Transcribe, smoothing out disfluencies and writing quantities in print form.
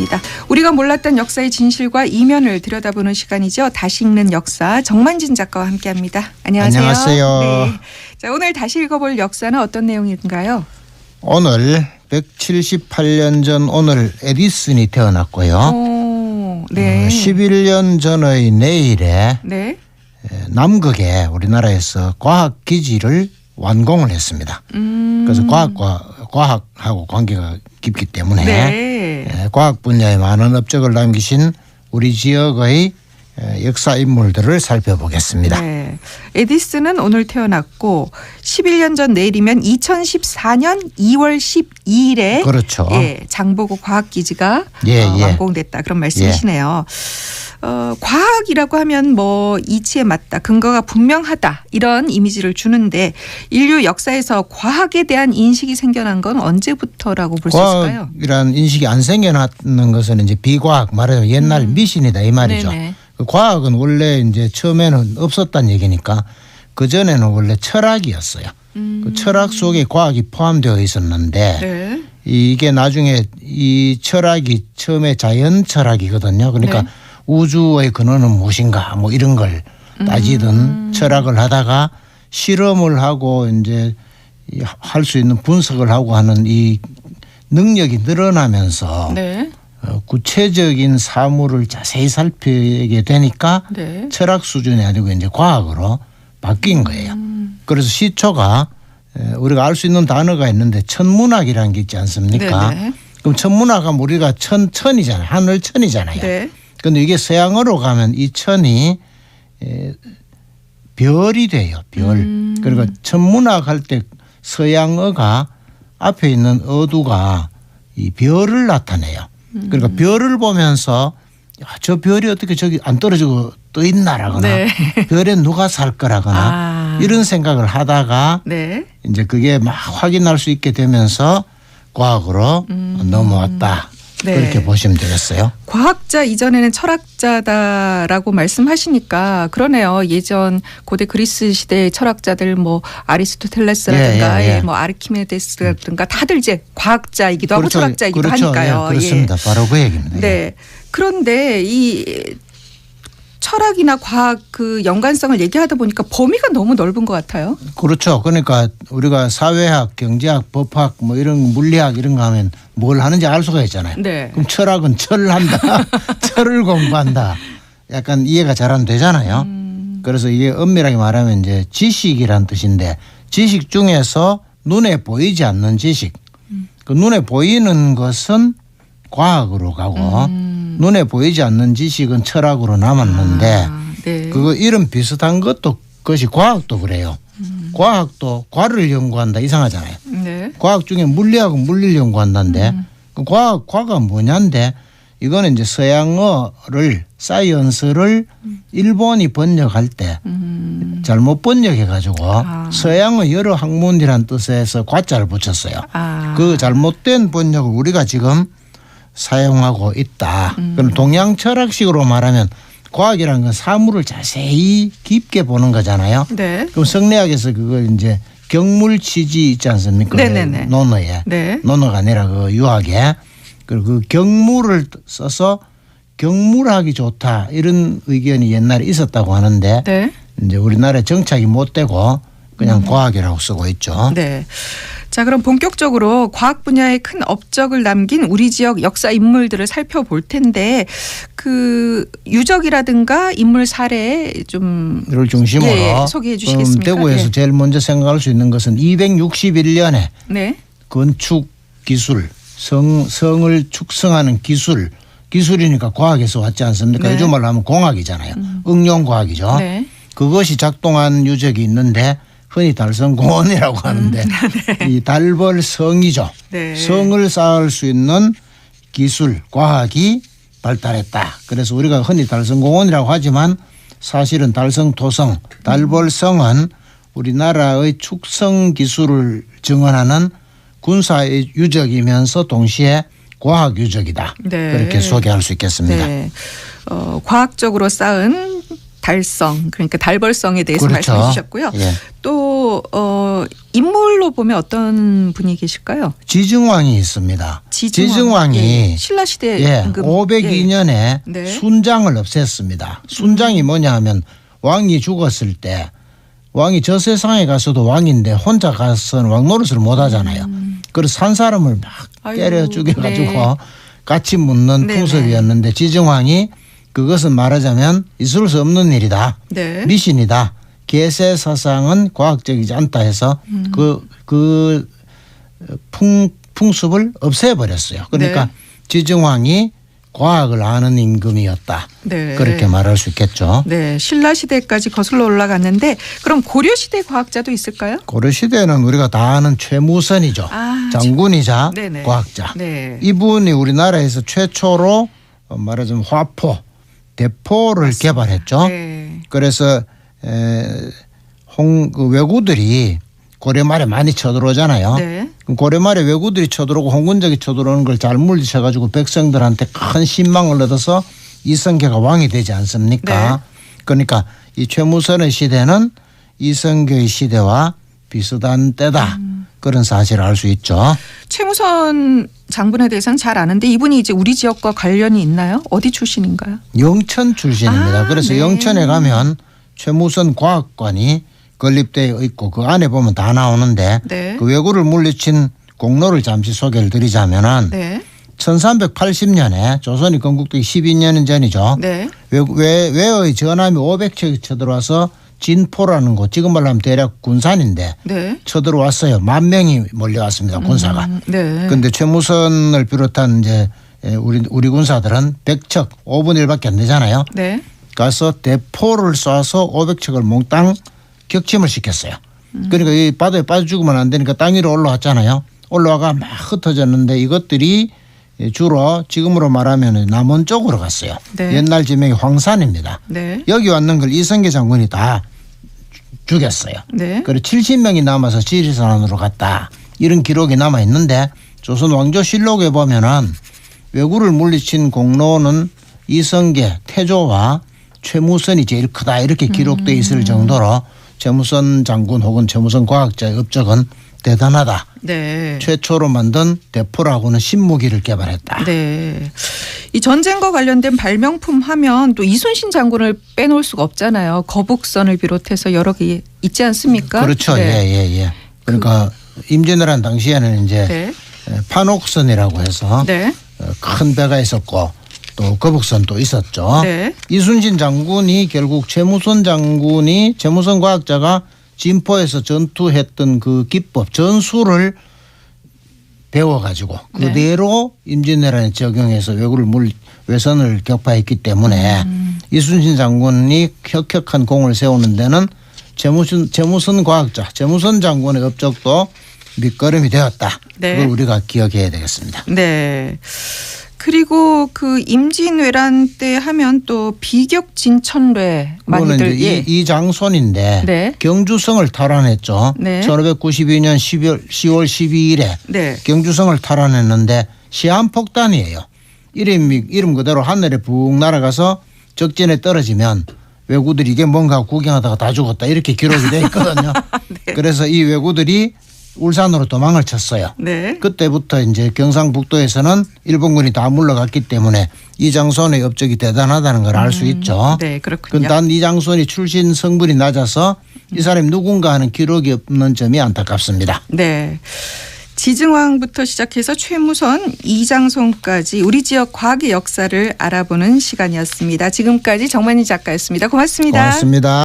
시간입니다. 우리가 몰랐던 역사의 진실과 이면을 들여다보는 시간이죠. 다시 읽는 역사 정만진 작가와 함께합니다. 안녕하세요. 안녕하세요. 네. 자, 오늘 다시 읽어볼 역사는 어떤 내용인가요? 오늘 178년 전 오늘 에디슨이 태어났고요. 네. 11년 전의 내일에 네. 남극에 우리나라에서 과학기지를 완공을 했습니다. 그래서 과학하고 관계가 깊기 때문에 네. 과학 분야에 많은 업적을 남기신 우리 지역의 역사 인물들을 살펴보겠습니다. 네. 에디슨은 오늘 태어났고 11년 전 내일이면 2014년 2월 12일에 그렇죠. 장보고 과학기지가 예. 완공됐다 그런 말씀이시네요. 과학이라고 하면 뭐 이치에 맞다, 근거가 분명하다 이런 이미지를 주는데 인류 역사에서 과학에 대한 인식이 생겨난 건 언제부터라고 볼 수 있을까요? 과학이란 인식이 안 생겨났는 것은 이제 비과학 말하자면 옛날 미신이다 이 말이죠. 네네. 그 과학은 원래 이제 처음에는 없었다는 얘기니까 그 전에는 원래 철학이었어요. 그 철학 속에 과학이 포함되어 있었는데 네. 이게 나중에 이 철학이 처음에 자연 철학이거든요. 그러니까 네. 우주의 근원은 무엇인가 뭐 이런 걸 따지던 철학을 하다가 실험을 하고 이제 할 수 있는 분석을 하고 하는 이 능력이 늘어나면서 네. 구체적인 사물을 자세히 살피게 되니까 네. 철학 수준이 아니고 이제 과학으로 바뀐 거예요. 그래서 시초가 우리가 알 수 있는 단어가 있는데 천문학이라는 게 있지 않습니까? 네네. 그럼 천문학은 우리가 천이잖아요. 하늘천이잖아요. 네. 그런데 이게 서양어로 가면 이 천이 별이 돼요. 별. 그러니까 천문학 할 때 서양어가 앞에 있는 어두가 이 별을 나타내요. 그러니까 별을 보면서 야, 저 별이 어떻게 저기 안 떨어지고 떠 있나라거나 네. 별에 누가 살 거라거나 이런 생각을 하다가 네. 이제 그게 막 확인할 수 있게 되면서 과학으로 넘어왔다. 네. 그렇게 보시면 되겠어요. 과학자 이전에는 철학자다라고 말씀하시니까 그러네요. 예전 고대 그리스 시대의 철학자들 뭐 아리스토텔레스라든가 예. 뭐 아르키메데스라든가 다들 이제 과학자이기도 하고 그렇죠. 철학자이기도 그렇죠. 하니까요. 예, 그렇습니다. 바로 그 얘기입니다. 네. 그런데 이 철학이나 과학 그 연관성을 얘기하다 보니까 범위가 너무 넓은 것 같아요. 그렇죠. 그러니까 우리가 사회학, 경제학, 법학 뭐 이런 물리학 이런 거 하면 뭘 하는지 알 수가 있잖아요. 네. 그럼 철학은 철을 한다. 철을 공부한다. 약간 이해가 잘 안 되잖아요. 그래서 이게 엄밀하게 말하면 이제 지식이란 뜻인데 지식 중에서 눈에 보이지 않는 지식. 그 눈에 보이는 것은 과학으로 가고 눈에 보이지 않는 지식은 철학으로 남았는데 네. 그거 이름 비슷한 그것이 과학도 그래요. 과학도 과를 연구한다 이상하잖아요. 네. 과학 중에 물리학은 물리를 연구한다는데 그 과가 뭐냐인데 이거는 이제 서양어를 사이언스를 일본이 번역할 때 잘못 번역해 가지고 서양어 여러 학문이란 뜻에서 과자를 붙였어요. 그 잘못된 번역을 우리가 지금 사용하고 있다. 그럼 동양 철학식으로 말하면 과학이라는 건 사물을 자세히 깊게 보는 거잖아요. 네. 그럼 성리학에서 그걸 이제 경물치지 있지 않습니까? 네네네. 논어에. 네. 논어가 아니라 그 유학에. 그리고 그 경물을 써서 경물학이 좋다. 이런 의견이 옛날에 있었다고 하는데 네. 이제 우리나라에 정착이 못 되고 그냥 과학이라고 쓰고 있죠. 네. 자, 그럼 본격적으로 과학 분야에 큰 업적을 남긴 우리 지역 역사 인물들을 살펴볼 텐데 그 유적이라든가 인물 사례 좀 이를 중심으로 소개해 주시겠습니까? 대구에서 제일 먼저 생각할 수 있는 것은 261년에 네. 건축 기술, 성을 축성하는 기술이니까 과학에서 왔지 않습니까? 네. 요즘 말로 하면 공학이잖아요. 응용과학이죠. 네. 그것이 작동한 유적이 있는데 흔히 달성공원이라고 하는데 이 달벌성이죠. 네. 성을 쌓을 수 있는 기술, 과학이 발달했다. 그래서 우리가 흔히 달성공원이라고 하지만 사실은 달성토성, 달벌성은 우리나라의 축성 기술을 증언하는 군사의 유적이면서 동시에 과학 유적이다. 네. 그렇게 소개할 수 있겠습니다. 네. 과학적으로 쌓은 달성 그러니까 달벌성에 대해서 그렇죠. 말씀해 주셨고요. 예. 또 인물로 보면 어떤 분이 계실까요? 지증왕이 있습니다. 지증왕이 예. 신라 시대 예, 502년에 네. 순장을 없앴습니다. 순장이 뭐냐 하면 왕이 죽었을 때 왕이 저 세상에 가서도 왕인데 혼자 가서는 왕 노릇을 못 하잖아요. 그래서 한 사람을 막 때려 죽여가지고 네. 같이 묻는 네네. 풍습이었는데 지증왕이 그것은 말하자면 있을 수 없는 일이다. 네. 미신이다. 계세 사상은 과학적이지 않다 해서 그 풍습을 없애버렸어요. 그러니까 네. 지증왕이 과학을 아는 임금이었다. 네. 그렇게 말할 수 있겠죠. 네, 신라 시대까지 거슬러 올라갔는데 그럼 고려 시대 과학자도 있을까요? 고려 시대는 우리가 다 아는 최무선이죠. 장군이자 네네. 과학자. 네. 이분이 우리나라에서 최초로 말하자면 화포, 대포를 개발했죠. 네. 그래서 그 왜구들이 고려 말에 많이 쳐들어오잖아요. 네. 그럼 고려 말에 왜구들이 쳐들어오고 홍군적이 쳐들어오는 걸 잘 물리쳐가지고 백성들한테 큰 신망을 얻어서 이성계가 왕이 되지 않습니까? 네. 그러니까 이 최무선의 시대는 이성계의 시대와 비슷한 때다. 그런 사실을 알 수 있죠. 최무선 장군에 대해서는 잘 아는데 이분이 이제 우리 지역과 관련이 있나요? 어디 출신인가요? 영천 출신입니다. 그래서 네. 영천에 가면 최무선 과학관이 건립되어 있고 그 안에 보면 다 나오는데 네. 그 왜구를 물리친 공로를 잠시 소개를 드리자면은 네. 1380년에 조선이 건국되기 12년 전이죠. 네. 왜의 전함이 500척이 쳐들어와서 진포라는 곳, 지금 말로 하면 대략 군산인데 네. 쳐들어왔어요. 10,000명이 몰려왔습니다. 군사가. 네. 그런데 최무선을 비롯한 이제 우리 군사들은 100척 5분의 1밖에 안 되잖아요. 네. 가서 대포를 쏴서 500척을 몽땅 격침을 시켰어요. 그러니까 이 바다에 빠져 죽으면 안 되니까 땅 위로 올라왔잖아요. 올라와가 막 흩어졌는데 이것들이 주로 지금으로 말하면 남원 쪽으로 갔어요. 네. 옛날 지명이 황산입니다. 네. 여기 왔는 걸 이성계 장군이 다 죽였어요. 네. 그리고 70명이 남아서 지리산으로 갔다. 이런 기록이 남아 있는데 조선 왕조실록에 보면은 왜구를 물리친 공로는 이성계, 태조와 최무선이 제일 크다 이렇게 기록되어 있을 정도로 최무선 장군 혹은 최무선 과학자의 업적은 대단하다. 네. 최초로 만든 대포라고는 신무기를 개발했다. 네. 이 전쟁과 관련된 발명품 하면 또 이순신 장군을 빼놓을 수가 없잖아요. 거북선을 비롯해서 여러 개 있지 않습니까? 그렇죠. 네. 예. 그러니까 임진왜란 당시에는 이제 네. 판옥선이라고 해서 네. 큰 배가 있었고 또 거북선도 있었죠. 네. 이순신 장군이 결국 최무선 과학자가 진포에서 전투했던 그 기법 전술을 배워가지고 그대로 임진왜란에 적용해서 외선을 격파했기 때문에 이순신 장군이 혁혁한 공을 세우는 데는 최무선 과학자, 최무선 장군의 업적도 밑거름이 되었다. 네. 그걸 우리가 기억해야 되겠습니다. 네. 그리고 그 임진왜란 때 하면 또 비격진천례 그거는 많이들 이제 이장손인데 네. 경주성을 탈환했죠. 네. 1592년 10월 12일에 네. 경주성을 탈환했는데 시한폭탄이에요. 이름 그대로 하늘에 푹 날아가서 적진에 떨어지면 왜구들이 이게 뭔가 구경하다가 다 죽었다 이렇게 기록이 돼 있거든요. 네. 그래서 이 왜구들이 울산으로 도망을 쳤어요. 네. 그때부터 이제 경상북도에서는 일본군이 다 물러갔기 때문에 이장손의 업적이 대단하다는 걸 알 수 있죠. 네, 그렇군요. 단 이장손이 출신 성분이 낮아서 이 사람이 누군가 하는 기록이 없는 점이 안타깝습니다. 네. 지증왕부터 시작해서 최무선, 이장손까지 우리 지역 과학의 역사를 알아보는 시간이었습니다. 지금까지 정만희 작가였습니다. 고맙습니다. 고맙습니다.